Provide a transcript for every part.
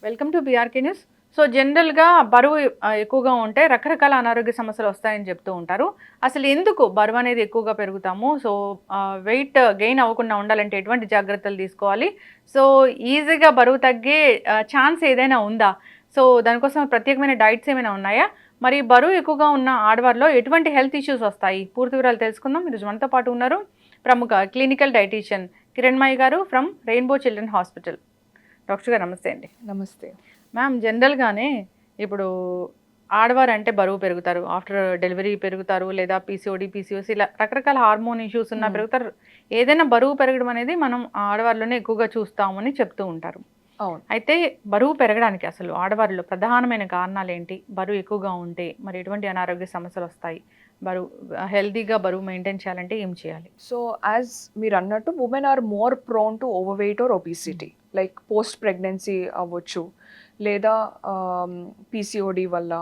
Welcome to BRK news. So జనరల్‌గా బరువు ఎక్కువగా ఉంటే రకరకాల అనారోగ్య సమస్యలు వస్తాయని చెప్తూ ఉంటారు. అసలు ఎందుకు బరువనేది ఎక్కువగా పెరుగుతాము? సో వెయిట్ గెయిన్ అవ్వకుండా ఉండాలంటే ఎటువంటి జాగ్రత్తలు తీసుకోవాలి? సో ఈజీగా బరువు తగ్గే ఛాన్స్ ఏదైనా ఉందా? సో దానికోసం ప్రత్యేకమైన డైట్స్ ఏమైనా ఉన్నాయా? మరి బరువు ఎక్కువగా ఉన్న ఆడవారిలో ఎటువంటి హెల్త్ ఇష్యూస్ వస్తాయి? పూర్తి వివరాలు తెలుసుకుందాం. ఈరోజు మనతో పాటు ఉన్నారు ప్రముఖ క్లినికల్ డైటీషియన్ కిరణ్మయి గారు from rainbow children hospital. Doctor గారు నమస్తే అండి. నమస్తే. మ్యామ్, జనరల్‌గానే ఇప్పుడు ఆడవారంటే బరువు పెరుగుతారు. ఆఫ్టర్ డెలివరీ పెరుగుతారు. లేదా పీసీఓడీ, పీసీఓసీ ఇలా రకరకాల హార్మోన్ ఇష్యూస్ ఉన్నా పెరుగుతారు. ఏదైనా బరువు పెరగడం అనేది మనం ఆడవారిలోనే ఎక్కువగా చూస్తామని చెప్తూ ఉంటారు. అవును. అయితే బరువు పెరగడానికి అసలు ఆడవారిలో ప్రధానమైన కారణాలేంటి? బరువు ఎక్కువగా ఉంటే మరి ఎటువంటి అనారోగ్య సమస్యలొస్తాయి? బరువు హెల్తీగా బరువు మెయింటైన్ చేయాలంటే ఏం చేయాలి? సో యాజ్ మీరన్నట్టు women are more prone to overweight or obesity. Like post pregnancy అవ్వచ్చు, లేదా పీసీఓడి వల్ల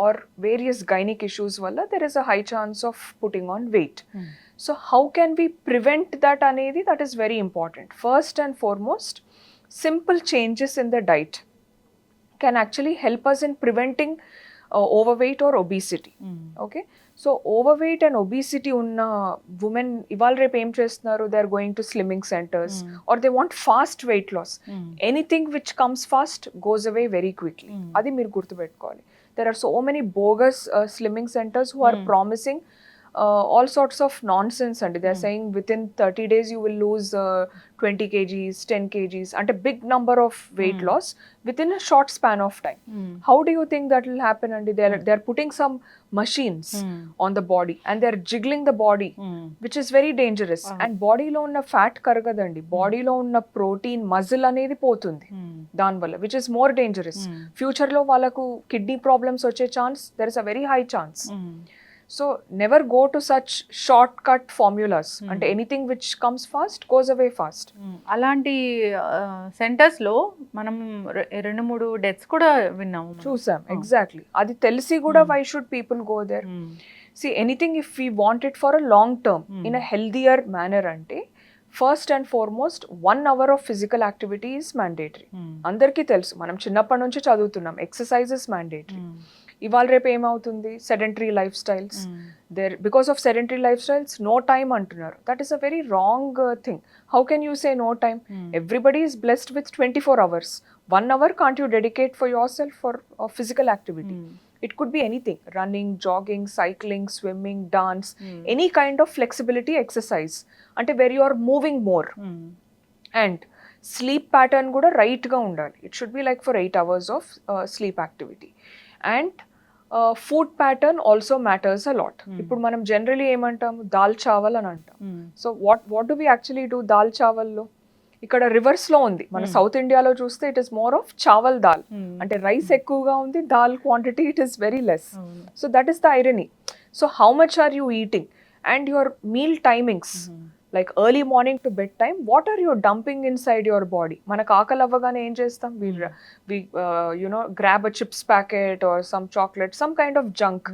ఆర్ వేరియస్ గైనిక్ ఇష్యూస్ వల్ల there is a high chance of putting on weight. So how can we prevent that అనేది that is very important. First and foremost, simple changes in the diet can actually help us in preventing overweight or obesity. Okay, so overweight and obesity unna women ival rep em chestunaru, they are going to slimming centers or they want fast weight loss. Anything which comes fast goes away very quickly. Adi meer gurtu pettukovali. There are so many bogus slimming centers who are promising all sorts of nonsense, and they are saying within 30 days you will lose 20 kgs, 10 kgs, and a big number of weight loss within a short span of time. How do you think that will happen? And they are putting some machines on the body and they are jiggling the body, which is very dangerous. And body lo unna fat karagadandi, body lo unna protein muscle anedi potundi dan valla, which is more dangerous. Future lo valaku kidney problems vache chance, there is a very high chance. So never go to such shortcut formulas. And anything which comes fast goes away fast. అలాంటి సెంటర్స్లో మనం 2-3 deaths కూడా విన్నాము. చూసాం. Exactly. అది తెలిసి కూడా why should people go there? See, anything if we want it for a long term in a healthier manner ante, first and foremost 1 hour of physical activity is mandatory. అందరికీ తెలుసు, మనం చిన్నప్పటి నుంచి చదువుతున్నాం ఎక్సర్సైజ్ ఇస్ మ్యాండేటరీ. ఇవాళ రేపు ఏమవుతుంది, sedentary lifestyles, there because of sedentary lifestyles no time అంటున్నారు. That is a very wrong thing. How can you say no time? Everybody is blessed with 24 hours. 1 hour can't you dedicate for yourself for physical activity? It could be anything: running, jogging, cycling, swimming, dance, any kind of flexibility exercise ante where you are moving more. And sleep pattern kuda right ga undali. It should be like for 8 hours of sleep activity. And food pattern also matters a lot. Ippudu manam generally em antam, dal chawal అని అంటాం. So what do we actually do dal chawal lo? ఇక్కడ reverse లో ఉంది. మన south ఇండియాలో చూస్తే it is more of chawal dal, అంటే rice ఎక్కువగా ఉంది, dal quantity it is very less. So that is the irony. So how much are you eating and your meal timings, like early morning to bed time, what are you dumping inside your body? మనకు ఆకలి అవ్వగానే ఏం చేస్తాం? We grab a chips packet or some chocolate, some kind of junk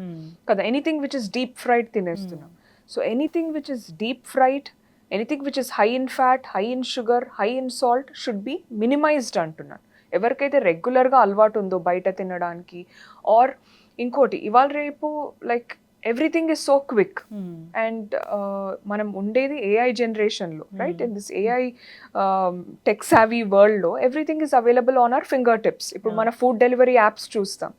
కదా. Anything which is deep fried తినేస్తున్నాం. So anything which is deep fried, anything which is high in fat, high in sugar, high in salt should be minimized అంటున్నాను. ఎవరికైతే రెగ్యులర్గా అలవాటు ఉందో బయట తినడానికి, are ఇంకోటి ఇవాళ రేపు like everything is so quick. And మనం ఉండేది ఏఐ జనరేషన్లో, right? In this AI tech savvy వరల్డ్లో everything is available on our fingertips. ఇప్పుడు మన ఫుడ్ డెలివరీ యాప్స్ చూస్తాం,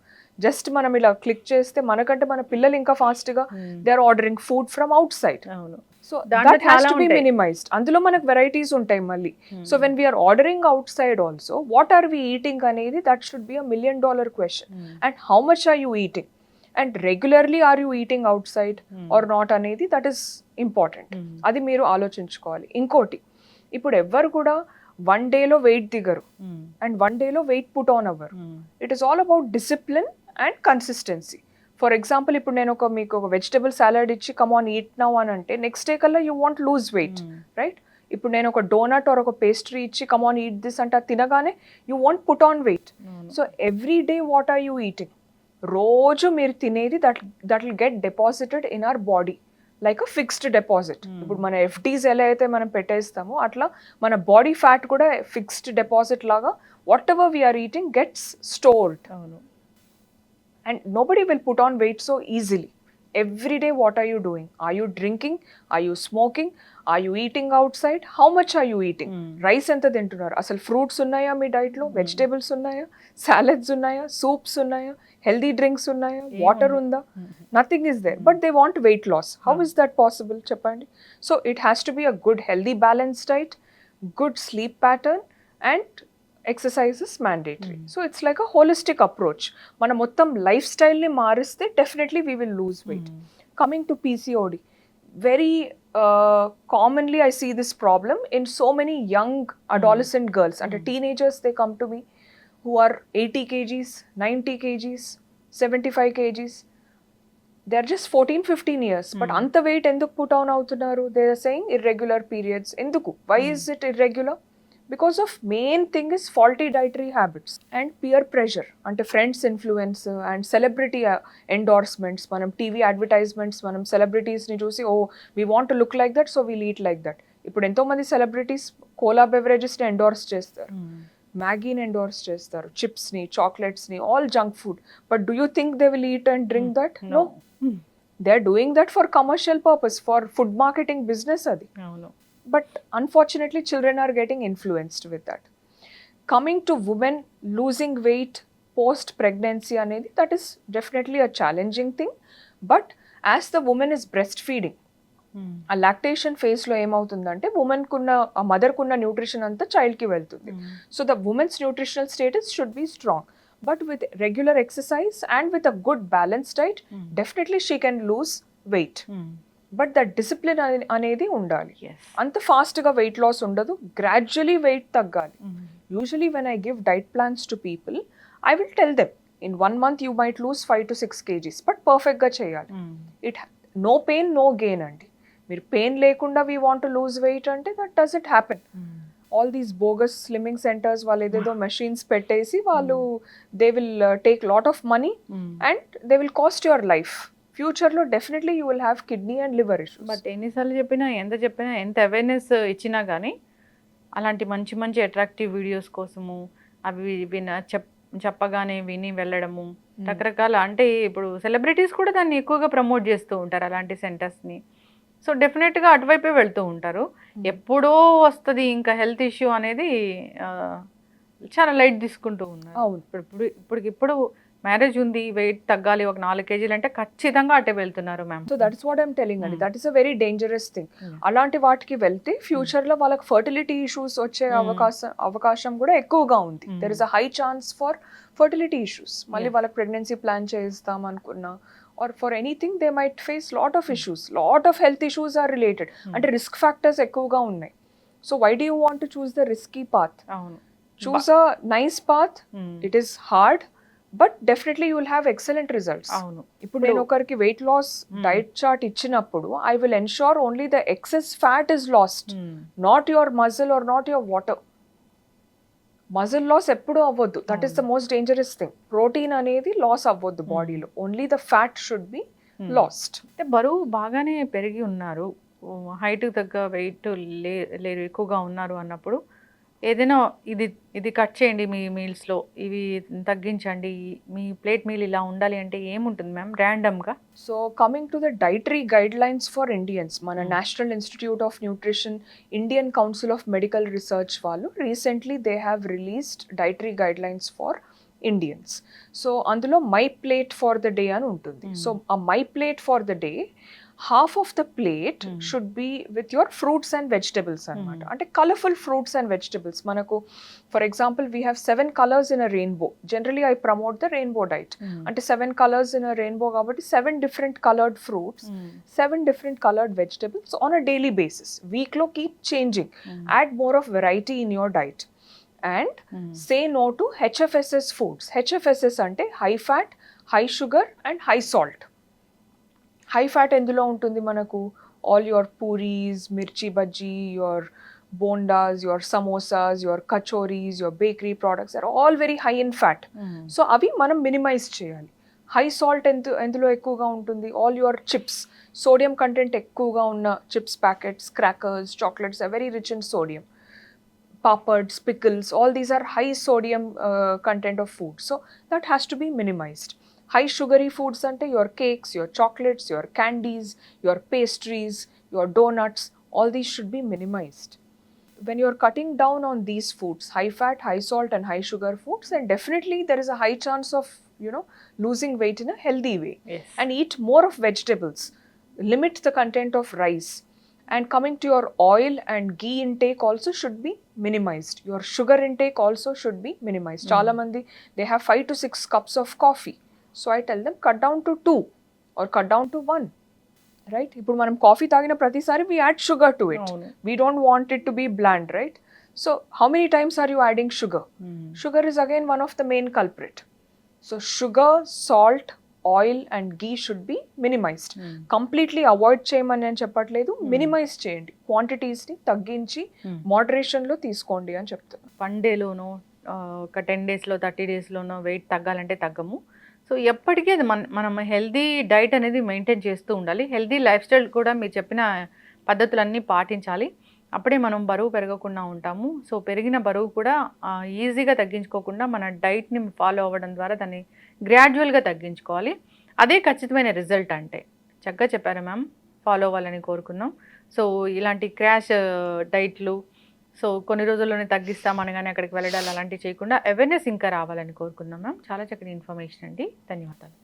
జస్ట్ మనం ఇలా క్లిక్ చేస్తే మనకంటే మన పిల్లలు ఇంకా ఫాస్ట్గా they are ordering food from outside. So that has to be minimised. అందులో మనకు వెరైటీస్ ఉంటాయి మళ్ళీ. So when we are ordering outside also, what are we eating అనేది that should be a $1 million question. And how much are you eating and regularly are you eating outside or not అనేది that is important. అది మీరు ఆలోచించుకోవాలి. ఇంకోటి, ఇప్పుడు ఎవ్వరు కూడా 1 day weight దిగరు and 1 day weight put on అవ్వరు. It is all about discipline and consistency. For example, ఇప్పుడు నేను మీకు ఒక వెజిటబుల్ సాలడ్ ఇచ్చి కమ్ ఆన్ ఈట్ నౌ అని అంటే, నెక్స్ట్ డే కల్లా you want lose weight, right? ఇప్పుడు నేను ఒక డోనట్ ఆర్ ఒక పేస్ట్రీ ఇచ్చి కమ్ ఆన్ ఈట్ దిస్ అంటే తినగానే you want put on weight. So every day what are you eating? రోజు మీరు తినేది that will get deposited in our body. Like a fixed deposit. ఇప్పుడు మన ఎఫ్డీస్ ఎలా అయితే మనం పెట్టేస్తామో అట్లా మన బాడీ ఫ్యాట్ కూడా ఫిక్స్డ్ డిపాజిట్ లాగా whatever we're eating gets stored. అవును. And nobody will put on weight so easily. Every day, what are you doing? Are you drinking? Are you smoking? Are you eating outside? How much are you eating? Rice enta tintunnaru. Asal fruits unnaya mee diet lo? Vegetables unnaya? Salads unnaya? Soups unnaya? Healthy drinks unnaya? Water unda? Nothing is there. But they want weight loss. How is that possible? Cheppandi. So it has to be a good, healthy, balanced diet, good sleep pattern, and exercise is mandatory. So it's like a holistic approach. మన మొత్తం life స్టైల్ని మారిస్తే definitely we will lose weight. Coming to PCOD, very commonly I see this problem in so many young adolescent girls. అంటే teenagers they come to me who are 80 kgs, 90 kgs, 75 kgs. They are just 14-15 years. But అంత weight ఎందుకు put on అవుతున్నారు? They are saying irregular periods. ఎందుకు? Why is it irregular? Because of main thing is faulty dietary habits and peer pressure. Ante friends influence and celebrity endorsements. Manam TV advertisements, manam celebrities ni chusi, oh we want to look like that, so we'll eat like that. Ippudu ento mandi celebrities cola beverages ni endorse chestaru, Maggi ni endorse chestaru, chips ni, chocolates ni, all junk food. But do you think they will eat and drink that? No. They are doing that for commercial purpose, for food marketing business adi. అవును. But unfortunately, children are getting influenced with that. Coming to women losing weight post-pregnancy anedi, that is definitely a challenging thing. But as the woman is breastfeeding, ఆ lactation ఫేజ్లో ఏమవుతుందంటే ఆ మదర్కున్న nutrition అంతా చైల్డ్కి వెళ్తుంది. So the women's nutritional status should be strong. But with regular exercise and with a good balanced diet, definitely she can lose weight. But that discipline అనేది ఉండాలి. అంత ఫాస్ట్గా వెయిట్ లాస్ ఉండదు, గ్రాడ్యువలీ వెయిట్ తగ్గాలి. Usually when I give diet plans to people, I will tell them in 1 month you might lose 5 to 6 kgs, but పర్ఫెక్ట్గా చేయాలి. It no pain no gain అండి. మీరు పెయిన్ లేకుండా we want to lose weight అంటే that doesn't happen. All these bogus slimming centres వాళ్ళు ఏదేదో machines పెట్టేసి వాళ్ళు they will take lot of money and they will cost your life. ఫ్యూచర్లో definitely you will have kidney and liver issues. But ఎన్నిసార్లు చెప్పినా ఎంత awareness ఇచ్చినా కానీ అలాంటి మంచి మంచి అట్రాక్టివ్ వీడియోస్ కోసము అవి చెప్పగానే విని వెళ్ళడము రకరకాల, అంటే ఇప్పుడు సెలబ్రిటీస్ కూడా దాన్ని ఎక్కువగా ప్రమోట్ చేస్తూ ఉంటారు అలాంటి సెంటర్స్ని. సో డెఫినెట్గా అటువైపే వెళ్తూ ఉంటారు. ఎప్పుడో వస్తుంది ఇంకా హెల్త్ ఇష్యూ అనేది చాలా లైట్ తీసుకుంటూ ఉన్నారు. ఇప్పుడు మ్యారేజ్ ఉంది, వెయిట్ తగ్గాలి ఒక 4 kgs అంటే ఖచ్చితంగా అటే వెళ్తున్నారు ma'am. So that is what I'm telling అండి. That is a very dangerous thing. అలాంటి వాటికి వెళ్తే ఫ్యూచర్లో వాళ్ళకి ఫర్టిలిటీ ఇష్యూస్ వచ్చే అవకాశం కూడా ఎక్కువగా ఉంది. There is a high chance for fertility issues. మళ్ళీ వాళ్ళకి ప్రెగ్నెన్సీ ప్లాన్ చేస్తాం అనుకున్నా or for anything they might face lot of issues. Lot of health issues are related. Ante risk factors ఎక్కువగా ఉన్నాయి. So why do you want to choose the risky path? Choose a nice path. It is hard, but definitely you will have excellent results. ఇప్పుడు నేను ఒకరికి weight loss diet chart ఇచ్చినప్పుడు I will ensure only the excess fat is lost, not your muscle or not your water. Muscle loss ఎప్పుడూ అవ్వద్దు. That is the most dangerous thing. Protein అనేది loss అవ్వద్దు బాడీలో, only the fat should be lost. అంటే బరువు బాగానే పెరిగి ఉన్నారు, హైట్ తగ్గ వెయిట్ లేరు, ఎక్కువగా ఉన్నారు అన్నప్పుడు ఏదైనా ఇది కట్ చేయండి మీ మీల్స్లో, ఇవి తగ్గించండి, మీ ప్లేట్ మీల్ ఇలా ఉండాలి అంటే ఏముంటుంది మ్యామ్ ర్యాండమ్గా? So coming to the dietary guidelines for Indians, మన national institute of nutrition, Indian council of medical research వాళ్ళు recently they have released dietary guidelines for Indians. So అందులో my plate for the day అని ఉంటుంది. So ఆ my plate for the day, half of the plate should be with your fruits and vegetables anamata. Ante colorful fruits and vegetables. Manaku for example we have 7 colors in a rainbow. Generally I promote the rainbow diet. Ante 7 colors in a rainbow kabatti 7 different colored fruits, 7 different colored vegetables on a daily basis. Week lo keep changing. Add more of variety in your diet and say no to HFSS foods. HFSS ante high fat, high sugar and high salt. High fat ఎందులో ఉంటుంది మనకు? All your puris, mirchi bajji, your bondas, your samosas, your kachoris, your bakery products are all very high in fat. So అవి మనం minimise చేయాలి. High salt ఎందులో ఎక్కువగా ఉంటుంది, all your chips, sodium content ఎక్కువగా ఉన్న chips packets, crackers, chocolates are very rich in sodium. Papads, pickles, all these are high sodium content of food. So that has to be minimized. High sugary foods ante your cakes, your chocolates, your candies, your pastries, your donuts, all these should be minimized. When you're cutting down on these foods, high fat, high salt and high sugar foods, then definitely there is a high chance of, losing weight in a healthy way. Yes. And eat more of vegetables. Limit the content of rice. And coming to your oil and ghee intake also should be minimized. Your sugar intake also should be minimized. Chala mandi, they have 5 to 6 cups of coffee. So I tell them cut down to 2 or cut down to 1. Right? ఇప్పుడు మనం coffee తాగిన ప్రతిసారి we add sugar to it. అవును. We don't want it to be bland, right? So how many times are you adding sugar? Sugar is again one of the main culprit. So sugar, salt, oil and ghee should be minimised. Completely avoid చేయమని నేను చెప్పట్లేదు, minimise చేయండి, క్వాంటిటీస్ని తగ్గించి మోడరేషన్లో తీసుకోండి అని చెప్తాను. One డేలోనో ఒక 10 డేస్లో 30 డేస్లోనో వెయిట్ తగ్గాలంటే తగ్గము. సో ఎప్పటికీ అది మనం హెల్దీ డైట్ అనేది మెయింటైన్ చేస్తూ ఉండాలి. హెల్దీ లైఫ్ స్టైల్ కూడా మీరు చెప్పిన పద్ధతులన్నీ పాటించాలి. అప్పుడే మనం బరువు పెరగకుండా ఉంటాము. సో పెరిగిన బరువు కూడా ఈజీగా తగ్గించుకోకుండా మన డైట్ని ఫాలో అవ్వడం ద్వారా దాన్ని గ్రాడ్యువల్గా తగ్గించుకోవాలి. అదే ఖచ్చితమైన రిజల్ట్ అంటే. చక్కగా చెప్పారు మ్యామ్, ఫాలో అవ్వాలని కోరుకుందాం. సో ఇలాంటి క్రాష్ డైట్లు, సో కొన్ని రోజుల్లోనే తగ్గిస్తామనగానే అక్కడికి వెళ్ళడాలు అలాంటివి చేయకుండా అవేర్నెస్ ఇంకా రావాలని కోరుకుందాం మ్యామ్. చాలా చక్కటి ఇన్ఫర్మేషన్ అండి, ధన్యవాదాలు.